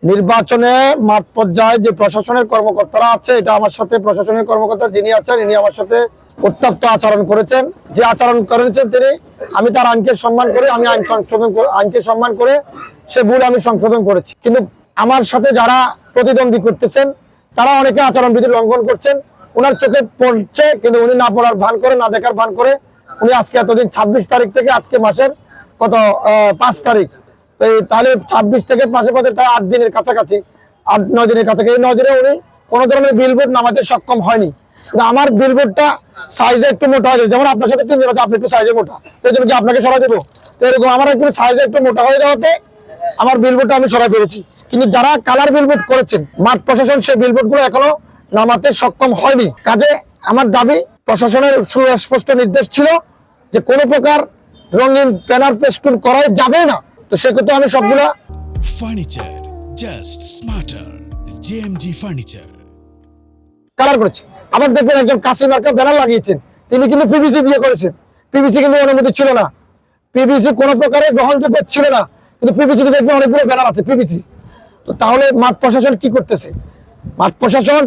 নির্বাচনে মাঠ পর্যায়ে যে প্রশাসনের কর্মকর্তারা আছে, এটা আমার সাথে প্রশাসনের কর্মকর্তা যিনি আছেন ইনি আমার সাথে উত্তপ্ত আচরণ করেছেন। যে আচরণ করেছেন তিনি, আমি তার আইনকে সম্মান করে, আমি আইনকে সম্মান করে সে ভুল আমি সংশোধন করেছি। কিন্তু আমার সাথে যারা প্রতিদ্বন্দ্বী করতেছেন তারা অনেকে আচরণবিধি লঙ্ঘন করছেন। ওনার চোখে পড়ছে কিন্তু উনি না পড়ার ভান করে, না দেখার ভান করে উনি আজকে এতদিন 26 তারিখ থেকে আজকে মাসের কত 5 তারিখ, তো তাহলে 26 থেকে 5 পদের তার 8 দিনের কাছাকাছি, 8-9 দিনের কাছাকাছি, এই 9 দিনে উনি কোনো ধরনের বিলবোর্ড নামাতে সক্ষম হয়নি। কিন্তু আমার বিলবোর্ডটা সাইজে একটু মোটা হয়েছে, যেমন আপনার সাথে 3 জন আছে, আপনি একটু সাইজে মোটা, তো এই জন্য কি আপনাকে সরাই দেবো? তো এরকম আমার একটু সাইজে একটু মোটা হয়ে যাওয়াতে আমার বিলবোর্ডটা আমি সরাই ফেলেছি। কিন্তু যারা কালার বিলবোর্ড করেছেন, মাঠ প্রশাসন সেই বিলবোর্ড গুলো এখনো নামাতে সক্ষম হয়নি। কাজে আমার দাবি, প্রশাসনের সুস্পষ্ট নির্দেশ ছিল যে কোনো প্রকার রঙিন ব্যানার পেস্টুন করাই যাবে না। তো সেক্ষেত্রে আমি সবগুলা furniture just smarter, JMG furniture colour করেছি। আবার দেখবেন একজন কাশি মার্কা ব্যানার লাগিয়েছেন, তিনি কিন্তু পিভিসি দিয়ে করেছেন। পিভিসি কিন্তু অনুমতি ছিল না, পিভিসি কোনো প্রকারে গ্রহণযোগ্য ছিল না, কিন্তু পিভিসি দেখবেন অনেকগুলো ব্যানার আছে পিভিসি। তো তাহলে মাঠ প্রশাসন কি করতেছে? মাঠ প্রশাসন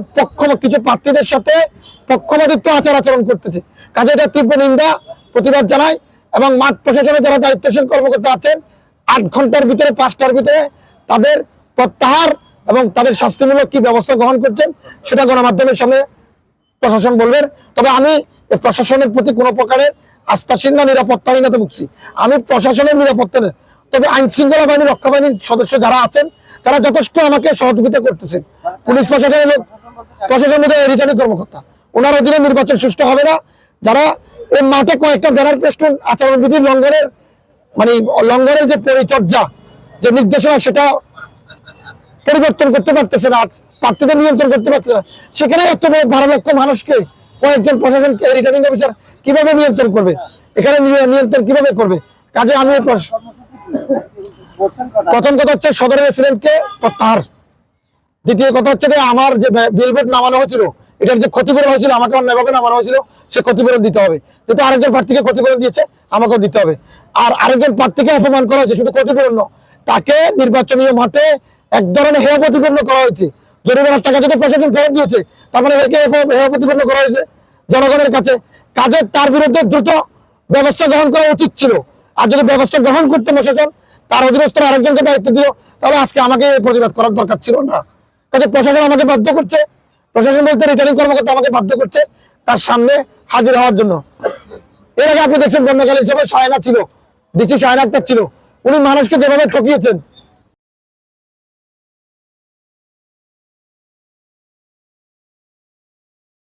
কিছু প্রার্থীদের সাথে পক্ষপাতিত্ব আচরণ করতেছে। কাজে এটা তীব্র নিন্দা প্রতিবাদ জানাই। এবং মাঠ প্রশাসনের যারা দায়িত্বশীল কর্মকর্তা আছেন 8 ঘন্টার ভিতরে 5টার ভিতরে তাদের প্রত্যাহার এবং তাদের শাস্তিমূলক কি ব্যবস্থা গ্রহণ করছেন সেটা গণমাধ্যমের সামনে প্রশাসন বলবেন। তবে আমি প্রশাসনের প্রতি কোনো প্রকারের আস্থাশীল না নিরাপত্তাহীনতা ভুগছি। আমি প্রশাসনের নিরাপত্তা নেই, তবে আইন শৃঙ্খলা বাহিনী, রক্ষা বাহিনীর সদস্য যারা আছেন তারা যথেষ্ট আমাকে সহযোগিতা করতেছেন। পুলিশ প্রশাসন রিটার্নিং কর্মকর্তা, ওনার অধীনে নির্বাচন সুষ্ঠু হবে না। যারা এই মাঠে কয়েকটা ব্যানার পেস্টুন আচরণবিধি লঙ্ঘনের যে পরিচর্যা, যে নির্দেশনা, সেটা পরিবর্তন করতে পারতেছে না, প্রার্থীদের নিয়ন্ত্রণ করতে পারতেছে না। সেখানে এত বড় 12 লক্ষ মানুষকে কয়েকজন প্রশাসন রিটার্নিং অফিসার কিভাবে নিয়ন্ত্রণ করবে? এখানে নিয়ন্ত্রণ কিভাবে করবে? কাজে আমি প্রথম কথা হচ্ছে সদরের রেসিডেন্টকে প্রত্যাহার। দ্বিতীয় কথা হচ্ছে যে আমার যে বিলবোর্ড নামানো হয়েছিল, এটার যে ক্ষতিপূরণ হয়েছিল, আমাকে অন্যায়ভাবে নামানো হয়েছিল, সে ক্ষতিপূরণ দিতে হবে। যেহেতু আরেকজন প্রার্থীকে ক্ষতিপূরণ দিয়েছে, আমাকেও দিতে হবে। আর আরেকজন প্রার্থীকে অপমান করা হয়েছে, শুধু ক্ষতিপূরণ নয়, তাকে নির্বাচনী মাঠে এক ধরনের হেয় প্রতিপন্ন করা হয়েছে। জরিমানার টাকা যদি প্রশাসন ফেরত দিয়েছে, তার মানে হেয় প্রতিপন্ন করা হয়েছে জনগণের কাছে। কাজে তার বিরুদ্ধে দ্রুত ব্যবস্থা গ্রহণ করা উচিত ছিল। আর যদি ব্যবস্থা গ্রহণ করতে প্রশাসন তার অধীনস্থ আরেকজনকে দায়িত্ব দিল, তাহলে আজকে আমাকে প্রতিবাদ করার দরকার ছিল না। কাজে প্রশাসন আমাকে বাধ্য করছে, প্রশাসন বলতে রিটার্নিং কর্মকর্তা আমাকে বাধ্য করছে তার সামনে হাজির হওয়ার জন্য। এর আগে আপনি দেখছেন বন্যাকালীন সভায় শাহেনা ছিল, ডিসি শাহেনা আক্তার ছিল, উনি মানুষকে যেভাবে ঠকিয়েছেন,